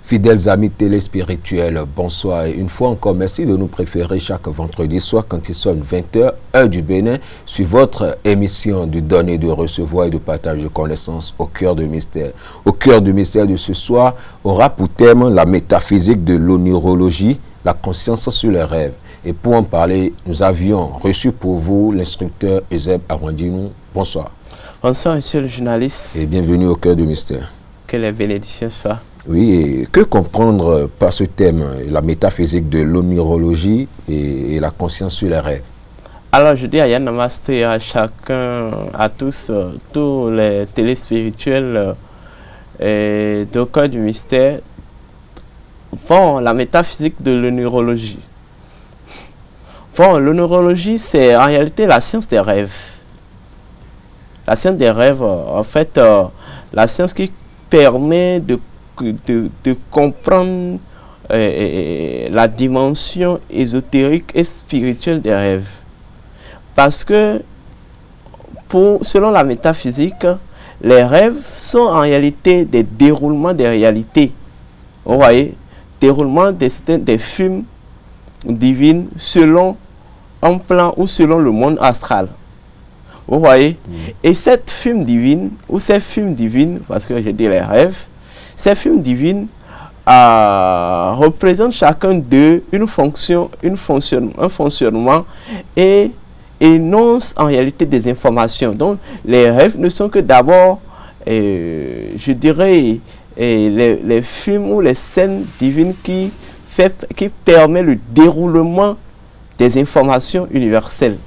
Fidèles amis téléspirituels, bonsoir et une fois encore, merci de nous préférer chaque vendredi soir quand il sonne 20h, heure du Bénin, sur votre émission de donner, de recevoir et de partage de connaissances au cœur du mystère. Au cœur du mystère de ce soir aura pour thème la métaphysique de l'onirologie, la conscience sur les rêves. Et pour en parler, nous avions reçu pour vous l'instructeur Euseb Arwandinou. Bonsoir. Bonsoir, monsieur le journaliste. Et bienvenue au cœur du mystère. Que les bénédictions soient. Oui, et que comprendre par ce thème, la métaphysique de l'onirologie et la conscience sur les rêves? Alors, je dis à Yann Namasté, à chacun, à tous les téléspirituels au cœur du mystère. Bon, la métaphysique de l'onirologie. Bon, l'onirologie, c'est en réalité la science des rêves. La science des rêves, en fait, la science qui permet de comprendre la dimension ésotérique et spirituelle des rêves. Parce que, selon la métaphysique, les rêves sont en réalité des déroulements des réalités. Vous voyez, déroulement des films divines selon un plan ou selon le monde astral. Vous voyez, et cette film divine, ou ces films divines, parce que je dis les rêves, ces films divines représentent chacun d'eux une fonction, un fonctionnement et énoncent en réalité des informations. Donc, les rêves ne sont que d'abord, je dirais, les films ou les scènes divines qui permettent le déroulement des informations universelles.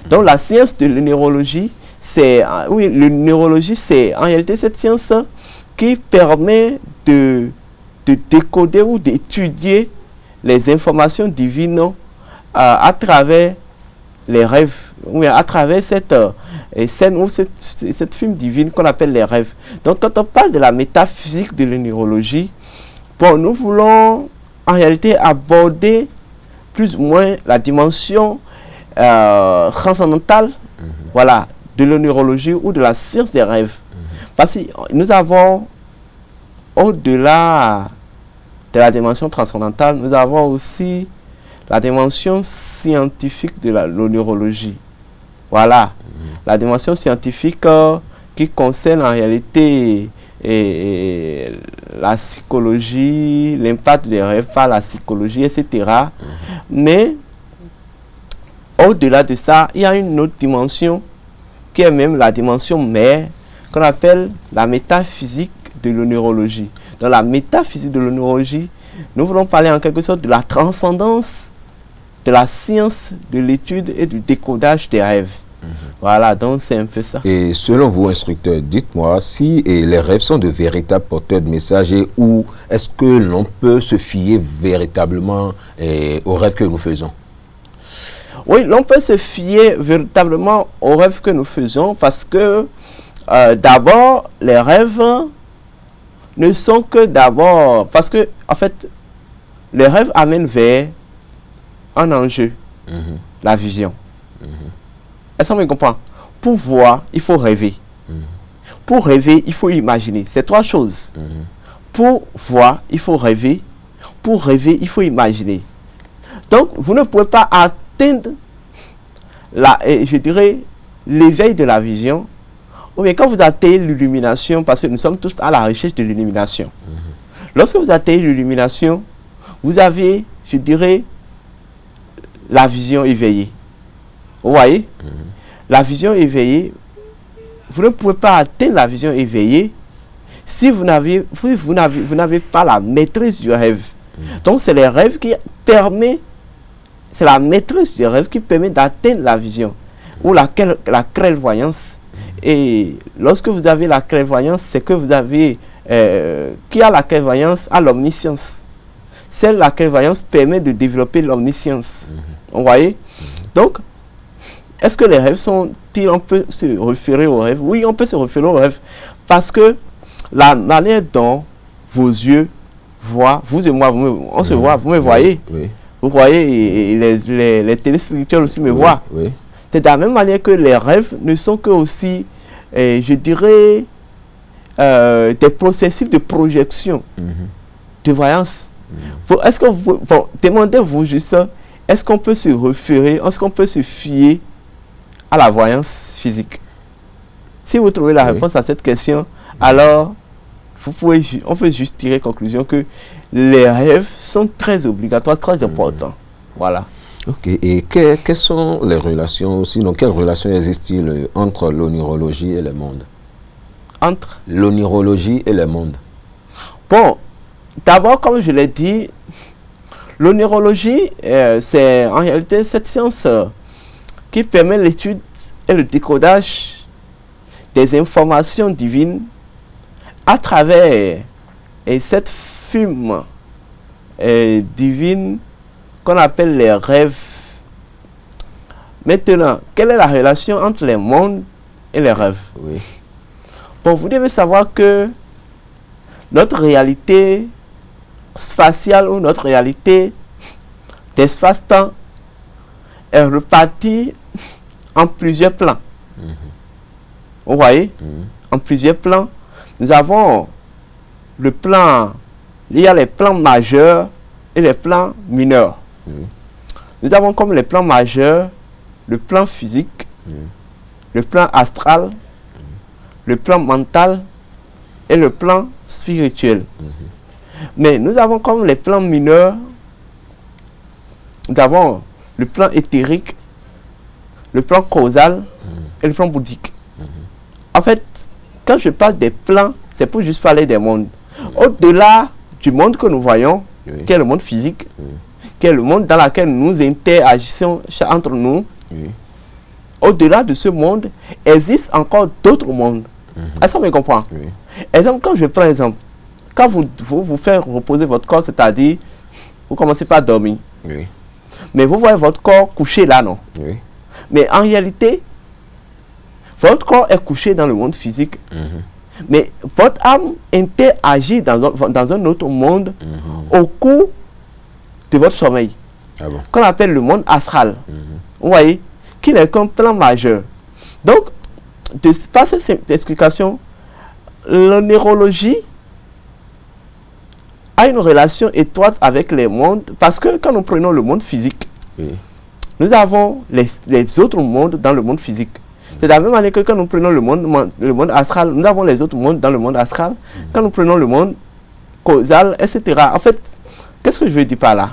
Donc, la science de l'onirologie, c'est en réalité cette science qui permet de décoder ou d'étudier les informations divines à travers les rêves, ou à travers cette scène ou cette film divine qu'on appelle les rêves. Donc, quand on parle de la métaphysique de l'onirologie, bon, nous voulons en réalité aborder plus ou moins la dimension transcendantale, voilà, de l'onirologie ou de la science des rêves. Parce que nous avons, au-delà de la dimension transcendantale, nous avons aussi la dimension scientifique de l'onirologie. Voilà, la dimension scientifique qui concerne en réalité la psychologie, l'impact des rêves par la psychologie, etc. Mais, au-delà de ça, il y a une autre dimension qui est même la dimension mère, qu'on appelle la métaphysique de l'onirologie. Dans la métaphysique de l'onirologie, nous voulons parler en quelque sorte de la transcendance de la science de l'étude et du décodage des rêves. Voilà, donc c'est un peu ça. Et selon vous, instructeur, dites-moi si les rêves sont de véritables porteurs de messages ou est-ce que l'on peut se fier véritablement aux rêves que nous faisons? Oui, l'on peut se fier véritablement aux rêves que nous faisons parce que d'abord, les rêves ne sont que d'abord... Parce que, en fait, les rêves amènent vers un enjeu, la vision. Est-ce qu'on me comprend? Pour voir, il faut rêver. Pour rêver, il faut imaginer. C'est trois choses. Pour voir, il faut rêver. Pour rêver, il faut imaginer. Donc, vous ne pouvez pas atteindre, je dirais, l'éveil de la vision. Ou bien quand vous atteignez l'illumination, parce que nous sommes tous à la recherche de l'illumination. Lorsque vous atteignez l'illumination, vous avez, je dirais, la vision éveillée. Vous voyez? La vision éveillée, vous ne pouvez pas atteindre la vision éveillée si vous n'avez pas la maîtrise du rêve. Donc, c'est les rêves qui permettent, c'est la maîtrise du rêve qui permet d'atteindre la vision ou la clairvoyance. Et lorsque vous avez la clairvoyance, c'est que vous avez, qui a la clairvoyance a l'omniscience. La clairvoyance permet de développer l'omniscience. Vous voyez? Donc, est-ce que les rêves sont-ils, on peut se référer aux rêves? Oui, on peut se référer aux rêves. Parce que la manière dont vos yeux voit, vous et moi, on se voit, vous me voyez. Oui. Vous voyez, et les téléspectateurs aussi me voient. Oui. C'est de la même manière que les rêves ne sont que aussi, je dirais, des processus de projection, de voyance. Est-ce que vous, demandez-vous juste, est-ce qu'on peut se référer, est-ce qu'on peut se fier à la voyance physique? Si vous trouvez la réponse à cette question, alors on peut juste tirer conclusion que les rêves sont très obligatoires, très importants. Voilà. Ok. Et quelles sont les relations, sinon quelles relations existent-ils entre l'onirologie et le monde? Entre l'onirologie et le monde. Bon, d'abord, comme je l'ai dit, l'onirologie, c'est en réalité cette science qui permet l'étude et le décodage des informations divines à travers cette fume divine qu'on appelle les rêves. Maintenant, quelle est la relation entre les mondes et les rêves? Oui. Bon, vous devez savoir que notre réalité spatiale ou notre réalité d'espace-temps est répartie en plusieurs plans. Vous voyez? En plusieurs plans. Nous avons le plan, il y a les plans majeurs et les plans mineurs. Nous avons comme les plans majeurs le plan physique, le plan astral, le plan mental et le plan spirituel. Mais nous avons comme les plans mineurs, nous avons le plan éthérique, le plan causal et le plan bouddhique. En fait, quand je parle des plans, c'est pour juste parler des mondes. Au-delà du monde que nous voyons, qui est le monde physique, qui est le monde dans lequel nous interagissons entre nous, au-delà de ce monde, existe encore d'autres mondes. Est-ce qu'on me comprend? Exemple, quand je prends exemple, quand vous faites reposer votre corps, c'est-à-dire, vous commencez par dormir. Mais vous voyez votre corps couché là, non? Mais en réalité, votre corps est couché dans le monde physique. Mais votre âme interagit dans un autre monde au cours de votre sommeil. Qu'on appelle le monde astral. Vous voyez? Qui n'est qu'un plan majeur. Donc, par cette explication, la neurologie a une relation étroite avec les mondes, parce que quand nous prenons le monde physique, nous avons les autres mondes dans le monde physique. C'est de la même manière que quand nous prenons le monde astral, nous avons les autres mondes dans le monde astral. Quand nous prenons le monde causal, etc. En fait, qu'est-ce que je veux dire par là?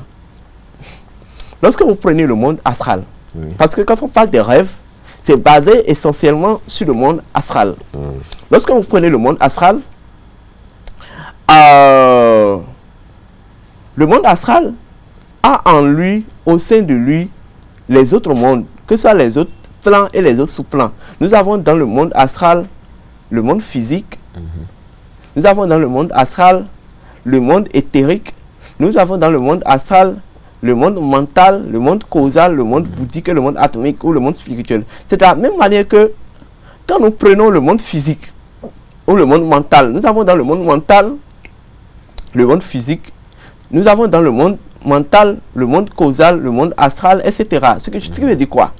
Lorsque vous prenez le monde astral, parce que quand on parle des rêves, c'est basé essentiellement sur le monde astral. Lorsque vous prenez le monde astral, le monde astral a en lui, au sein de lui, les autres mondes, que ce soit les autres plans et les autres sous-plans. Nous avons dans le monde astral le monde physique. Nous avons dans le monde astral le monde éthérique. Nous avons dans le monde astral le monde mental, le monde causal, le monde bouddhique et le monde atomique ou le monde spirituel. C'est de la même manière que quand nous prenons le monde physique ou le monde mental, nous avons dans le monde mental le monde physique. Nous avons dans le monde mental le monde causal, le monde astral, etc. Ce qui veut dire quoi?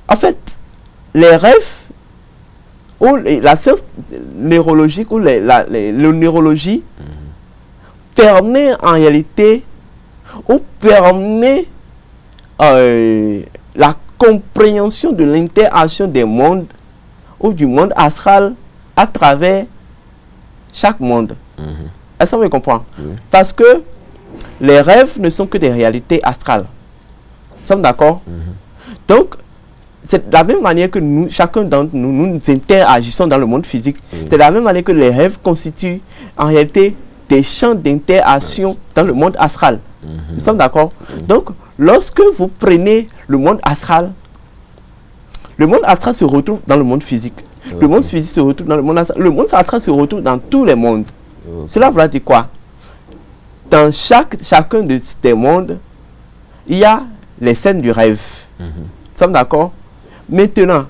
En fait, les rêves ou la science neurologique ou la neurologie permet en réalité ou permet la compréhension de l'interaction des mondes ou du monde astral à travers chaque monde. Est-ce qu'on me comprend? Parce que les rêves ne sont que des réalités astrales. Nous sommes d'accord? Donc, c'est de la même manière que nous, chacun d'entre nous, nous interagissons dans le monde physique. C'est de la même manière que les rêves constituent en réalité des champs d'interaction dans le monde astral. Nous sommes d'accord? Donc, lorsque vous prenez le monde astral se retrouve dans le monde physique. Le monde physique se retrouve dans le monde astral. Le monde astral se retrouve dans tous les mondes. Cela veut dire quoi? Dans chacun de ces mondes, il y a les scènes du rêve. Nous sommes d'accord? Maintenant,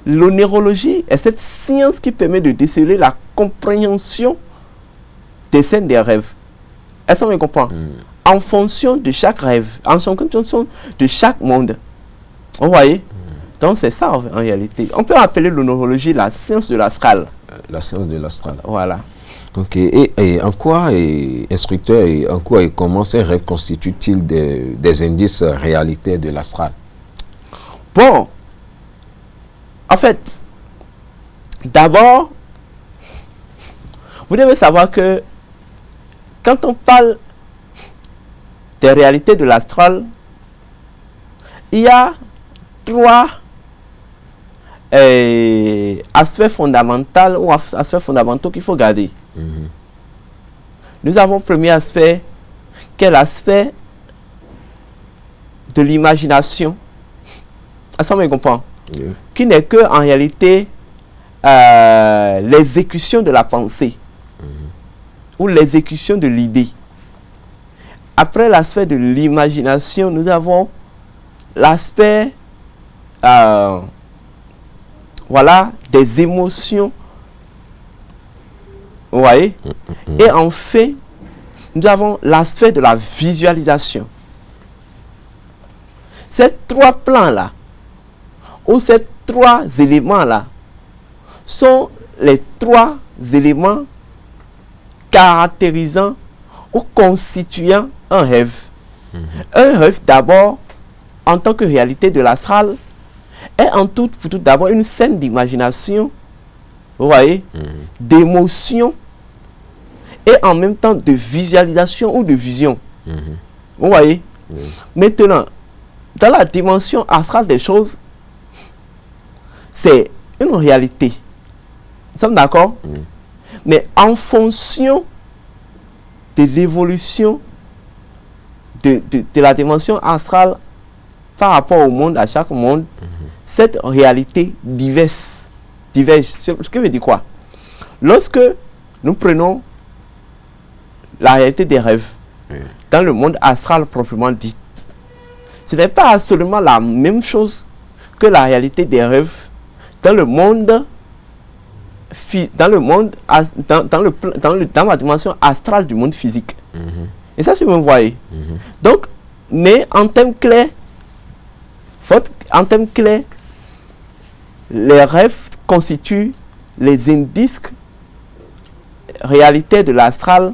l'onérologie est cette science qui permet de déceler la compréhension dessin des rêves. Est-ce qu'on me comprend? En fonction de chaque rêve, en fonction de chaque monde. Vous voyez? Donc c'est ça en réalité. On peut appeler l'onologie la science de l'astral. La science de l'astral. Voilà. Ok. Et en quoi, instructeur, et en quoi et comment ces rêves constituent-ils des indices réalité de l'astral? Bon, en fait, d'abord, vous devez savoir que quand on parle des réalités de l'astral, il y a trois aspects fondamentaux ou aspects fondamentaux qu'il faut garder. Nous avons le premier aspect qui est l'aspect de l'imagination. Ça me comprend. Qui n'est que en réalité l'exécution de la pensée ou l'exécution de l'idée. Après l'aspect de l'imagination, nous avons l'aspect voilà, des émotions. Vous voyez? Et enfin, nous avons l'aspect de la visualisation. Ces trois plans-là, ou ces trois éléments-là, sont les trois éléments caractérisant ou constituant un rêve. Un rêve, d'abord, en tant que réalité de l'astral, est en tout d'abord une scène d'imagination, vous voyez, d'émotion, et en même temps de visualisation ou de vision. Vous voyez? Maintenant, dans la dimension astrale des choses, c'est une réalité. Nous sommes d'accord? Mais en fonction de l'évolution de la dimension astrale par rapport au monde, à chaque monde, cette réalité diverge. Ce qui veut dire quoi? Lorsque nous prenons la réalité des rêves dans le monde astral proprement dit, ce n'est pas seulement la même chose que la réalité des rêves dans le monde dans la dimension astrale du monde physique. Et ça, si vous me voyez. Donc, mais en termes clairs, les rêves constituent les indices réalité de l'astral,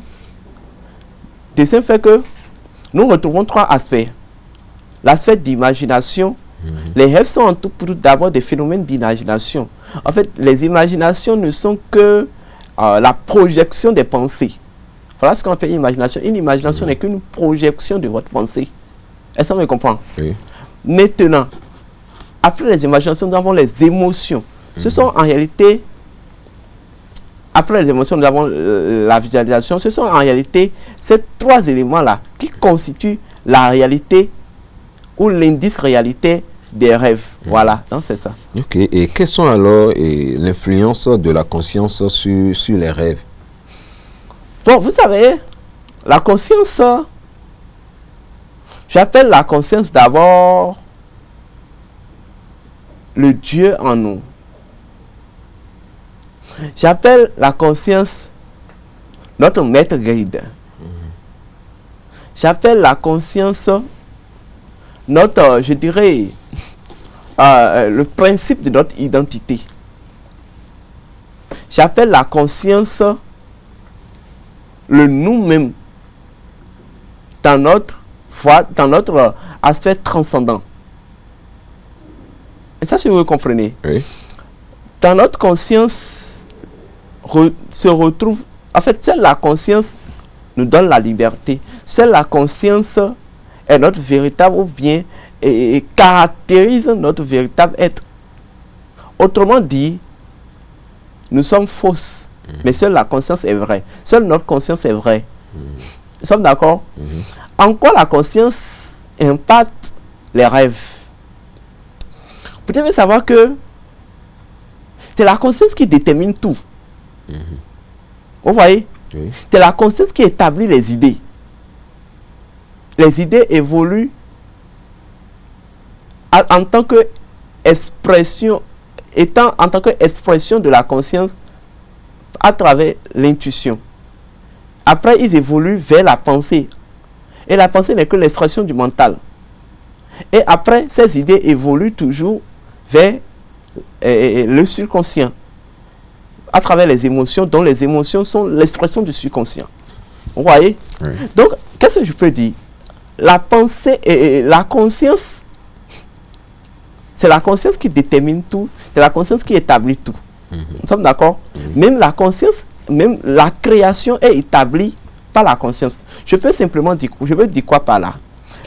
de ce fait que nous retrouvons trois aspects. L'aspect d'imagination. Les rêves sont en tout d'abord des phénomènes d'imagination. En fait, les imaginations ne sont que la projection des pensées. Voilà ce qu'on appelle imagination. Une imagination n'est qu'une projection de votre pensée. Est-ce que vous me comprenez? Oui. Maintenant, après les imaginations, nous avons les émotions. Ce sont en réalité, après les émotions, nous avons la visualisation. Ce sont en réalité ces trois éléments-là qui constituent la réalité ou l'indice réalité des rêves. Voilà, donc c'est ça. Ok, et quelles sont alors l'influence de la conscience sur les rêves? Bon, vous savez, la conscience, j'appelle la conscience d'abord le Dieu en nous. J'appelle la conscience notre maître guide. J'appelle la conscience notre, je dirais, le principe de notre identité. J'appelle la conscience le nous-mêmes dans notre aspect transcendant. Et ça, si vous comprenez. Oui. Dans notre conscience se retrouve, en fait, seule la conscience nous donne la liberté. Seule la conscience est notre véritable ou bien et caractérise notre véritable être. Autrement dit, nous sommes fausses, mais seule la conscience est vraie. Seule notre conscience est vraie. Nous sommes d'accord? En quoi la conscience impacte les rêves? Vous devez savoir que c'est la conscience qui détermine tout. Vous voyez? Oui. C'est la conscience qui établit les idées. Les idées évoluent en tant que expression, de la conscience à travers l'intuition. Après, ils évoluent vers la pensée. Et la pensée n'est que l'expression du mental. Et après, ces idées évoluent toujours vers le subconscient, à travers les émotions, dont les émotions sont l'expression du subconscient. Vous voyez? Oui. Donc, qu'est-ce que je peux dire? La pensée et la conscience, c'est la conscience qui détermine tout, c'est la conscience qui établit tout. Nous sommes d'accord? Même la conscience, même la création est établie par la conscience. Je peux simplement dire, je veux dire quoi par là?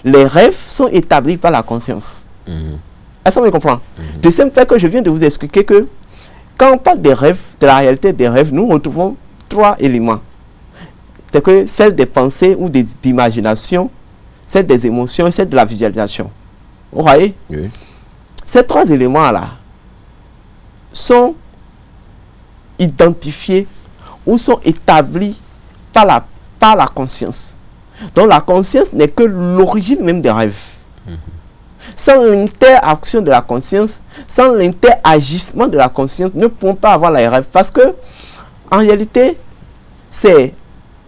Les rêves sont établis par la conscience. Est-ce qu'on me comprend? De même fait que je viens de vous expliquer que quand on parle des rêves, de la réalité des rêves, nous retrouvons 3 éléments. C'est que celle des pensées ou d'imagination, celle des émotions et celle de la visualisation. Vous voyez? Oui. Ces 3 éléments-là sont identifiés ou sont établis par la conscience. Donc la conscience n'est que l'origine même des rêves. Sans l'interaction de la conscience, sans l'interagissement de la conscience, nous ne pouvons pas avoir les rêves. Parce que, en réalité, c'est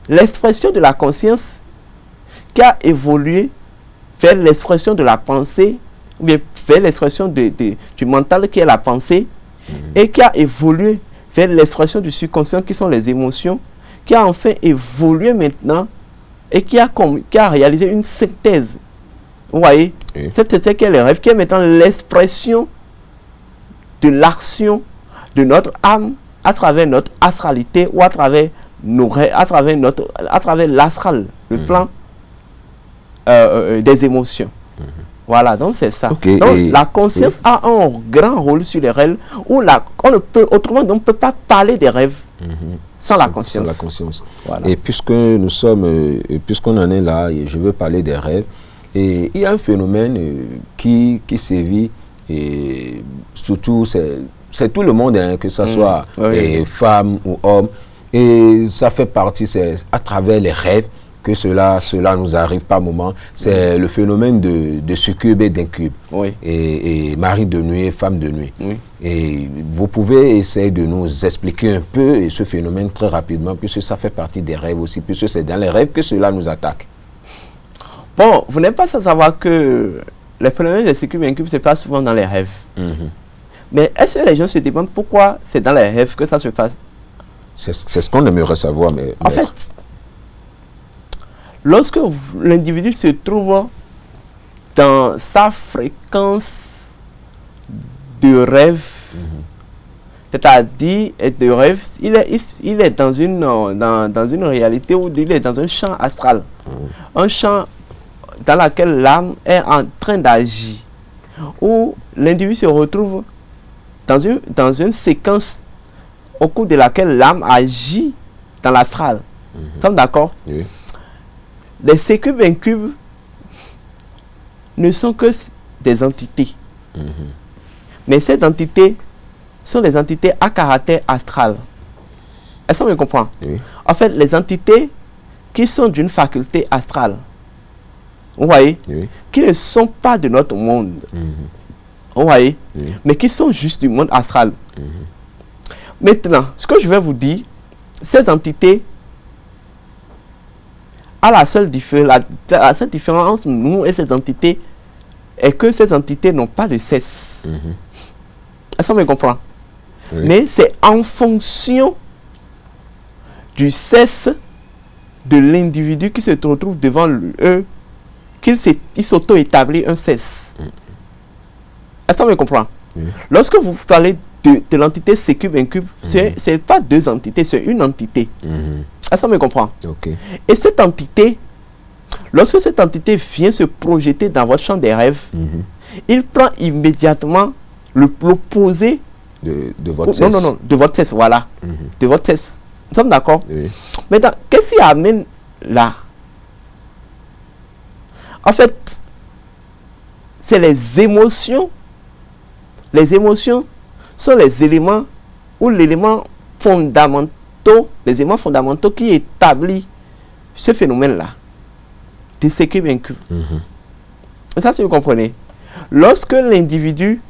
l'expression de la conscience qui a évolué vers l'expression de la pensée, ou bien vers l'expression du mental qui est la pensée, et qui a évolué vers l'expression du subconscient qui sont les émotions, qui a enfin évolué maintenant et qui a réalisé une synthèse. Vous voyez? Oui. Cette synthèse qui est le rêve, qui est maintenant l'expression de l'action de notre âme à travers notre astralité ou à travers nos rêves, à travers l'astral, le plan des émotions. Voilà, donc c'est ça. Okay, donc la conscience a un grand rôle sur les rêves, où on ne peut, autrement, on ne peut pas parler des rêves sans la conscience. Sans la conscience. Voilà. Et puisque nous sommes, puisqu'on en est là, et je veux parler des rêves, et il y a un phénomène qui sévit, et surtout, c'est tout le monde, hein, que ce soit femme ou homme, et ça fait partie, c'est à travers les rêves que cela nous arrive par moment. C'est le phénomène de succube et d'incube. Oui. Et mari de nuit et femme de nuit. Oui. Et vous pouvez essayer de nous expliquer un peu ce phénomène très rapidement, puisque ça fait partie des rêves aussi, puisque c'est dans les rêves que cela nous attaque. Bon, vous n'êtes pas sans savoir que les phénomènes de succube et incube se passent souvent dans les rêves. Mais est-ce que les gens se demandent pourquoi c'est dans les rêves que ça se passe? C'est ce qu'on aimerait savoir, mais... En fait, lorsque l'individu se trouve dans sa fréquence de rêve, c'est-à-dire de rêve, il est dans une réalité où il est dans un champ astral, un champ dans lequel l'âme est en train d'agir, où l'individu se retrouve dans une séquence au cours de laquelle l'âme agit dans l'astral. Nous sommes d'accord? Oui. Les succubes et incubes ne sont que des entités. Mais ces entités sont des entités à caractère astral. Est-ce qu'on me comprend? Oui. En fait, les entités qui sont d'une faculté astrale, vous voyez, Oui. qui ne sont pas de notre monde, vous voyez, mais qui sont juste du monde astral. Maintenant, ce que je vais vous dire, ces entités, la seule différence entre nous et ces entités est que ces entités n'ont pas de cesse. Est-ce qu'on me comprend? Oui. Mais c'est en fonction du cesse de l'individu qui se retrouve devant eux qu'il s'auto-établit un cesse. Est-ce qu'on me comprend? Oui. Lorsque vous parlez de l'entité C-cube, incube, c'est pas 2 entités, c'est une entité. Est-ce qu'on me comprend? Ok. Et cette entité, lorsque cette entité vient se projeter dans votre champ des rêves, il prend immédiatement l'opposé De votre cesse. non, de votre cesse, voilà. De votre cesse. Nous sommes d'accord? Oui. Maintenant, qu'est-ce qui amène là? En fait, c'est les émotions. Les émotions sont les éléments ou l'élément fondamentaux, les éléments fondamentaux qui établissent ce phénomène-là de succube incube. Ça, si vous comprenez. Lorsque l'individu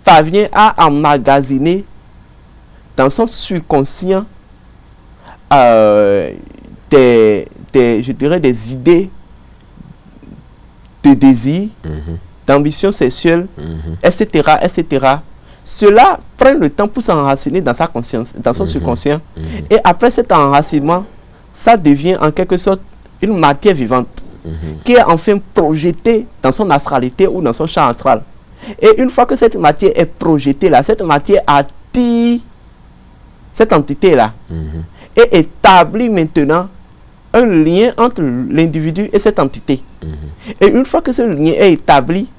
parvient à emmagasiner dans son subconscient je dirais, des idées de désir, d'ambition sexuelle, etc., etc. Cela prend le temps pour s'enraciner dans sa conscience, dans son subconscient. Et après cet enracinement, ça devient en quelque sorte une matière vivante qui est enfin projetée dans son astralité ou dans son champ astral. Et une fois que cette matière est projetée là, cette matière attire cette entité-là et établit maintenant un lien entre l'individu et cette entité. Et une fois que ce lien est établi,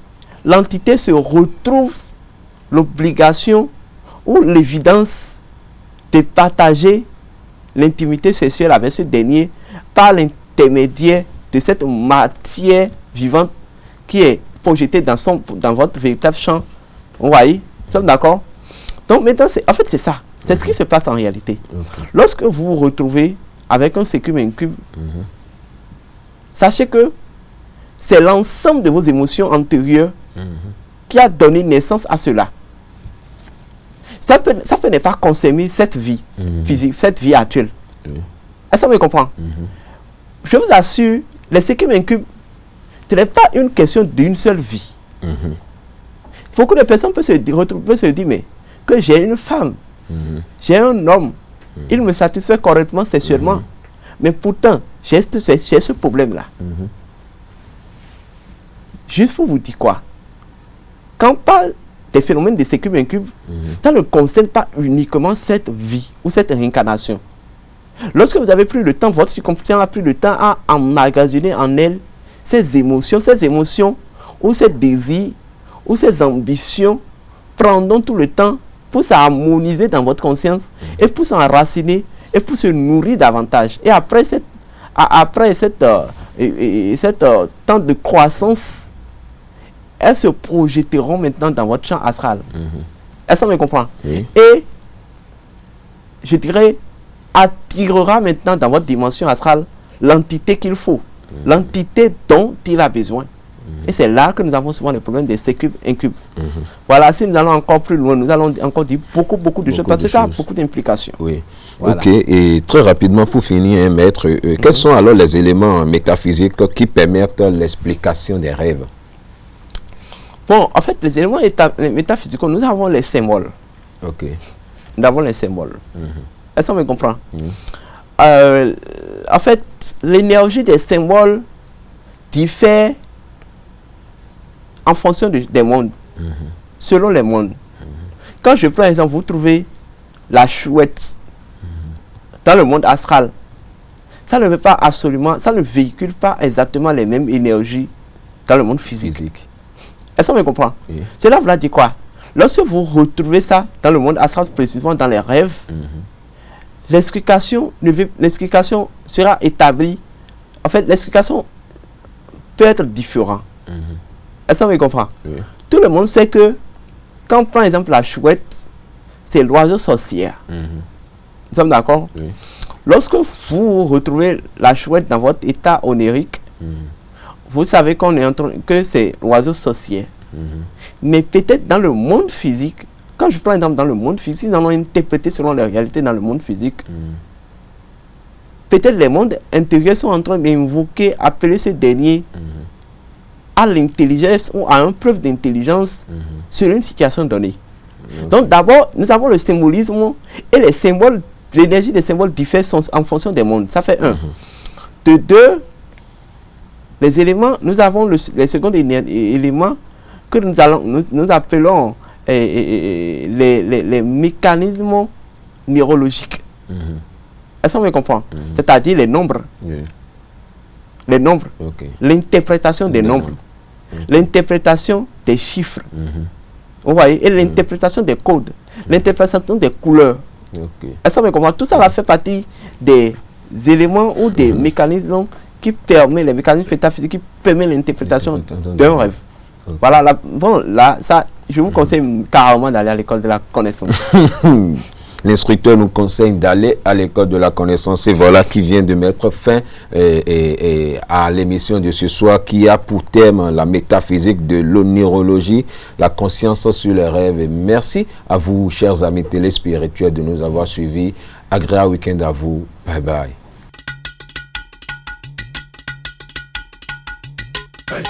l'entité se retrouve l'obligation ou l'évidence de partager l'intimité sexuelle avec ce dernier par l'intermédiaire de cette matière vivante qui est projetée dans votre véritable champ. Vous voyez? Nous sommes d'accord? Donc maintenant, en fait, c'est ça. C'est ce qui se passe en réalité. Lorsque vous vous retrouvez avec un sécube incube, sachez que c'est l'ensemble de vos émotions antérieures qui a donné naissance à cela. Ça peut ne pas concerner cette vie physique, cette vie actuelle. Est-ce que vous me comprenez? Je vous assure, les sécubes incubes, ce n'est pas une question d'une seule vie. Beaucoup de personnes peuvent se dire, mais que j'ai une femme, j'ai un homme, il me satisfait correctement sexuellement, mais pourtant, j'ai ce problème-là. Juste pour vous dire quoi? Quand on parle des phénomènes de sécube incube, ça ne concerne pas uniquement cette vie ou cette réincarnation. Lorsque vous avez pris le temps, votre subconscient a pris le temps à emmagasiner en elle ces émotions ou ces désirs ou ces ambitions prendront tout le temps pour s'harmoniser dans votre conscience et pour s'enraciner et pour se nourrir davantage. Et après cette temps de croissance, elles se projetteront maintenant dans votre champ astral. Est-ce qu'on me comprend? Et je dirais, attirera maintenant dans votre dimension astrale l'entité qu'il faut, l'entité dont il a besoin. Et c'est là que nous avons souvent le problème des sécubes incubes. Voilà, si nous allons encore plus loin, nous allons encore dire beaucoup de choses parce que ça a beaucoup d'implications. Oui. Voilà. Ok, et très rapidement pour finir, maître, quels sont alors les éléments métaphysiques qui permettent l'explication des rêves? Bon, en fait, les éléments métaphysiques, nous avons les symboles. Ok. Nous avons les symboles. Est-ce qu'on me comprend? En fait, l'énergie des symboles diffère en fonction des mondes, selon les mondes. Quand je prends exemple, vous trouvez la chouette dans le monde astral, ça ne veut pas absolument, ça ne véhicule pas exactement les mêmes énergies dans le monde physique. Est-ce qu'on me comprend? Cela veut dire quoi? Lorsque vous retrouvez ça dans le monde astral, précisément dans les rêves, l'explication sera établie. En fait, l'explication peut être différente. Est-ce qu'on me comprend? Tout le monde sait que, quand on prend exemple la chouette, c'est l'oiseau sorcière. Nous sommes d'accord? Lorsque vous retrouvez la chouette dans votre état onirique, vous savez que c'est l'oiseau sorcière. Mais peut-être dans le monde physique, quand je prends exemple dans le monde physique, nous allons interpréter selon la réalité dans le monde physique. Peut-être les mondes intérieurs sont en train d'invoquer, appeler ce dernier à l'intelligence ou à un preuve d'intelligence sur une situation donnée. Donc d'abord, nous avons le symbolisme et les symboles, l'énergie des symboles diffère en fonction des mondes. Ça fait un. De deux, les éléments, nous avons les seconds éléments que nous appelons les mécanismes neurologiques. Est-ce qu'on me comprend? C'est-à-dire les nombres. Les nombres. L'interprétation des nombres. L'interprétation des chiffres. Vous voyez? Et l'interprétation des codes. L'interprétation des couleurs. Est-ce qu'on me comprend? Tout ça va faire partie des éléments ou des mécanismes qui permettent, les mécanismes métaphysiques qui permettent l'interprétation d'un rêve. Voilà, là, ça, je vous conseille carrément d'aller à l'école de la connaissance. L'instructeur nous conseille d'aller à l'école de la connaissance. Et voilà qui vient de mettre fin à l'émission de ce soir qui a pour thème la métaphysique de l'onirologie, la conscience sur les rêves. Et merci à vous, chers amis téléspirituels, de nous avoir suivis. Agréable week-end à vous. Bye bye. Hey.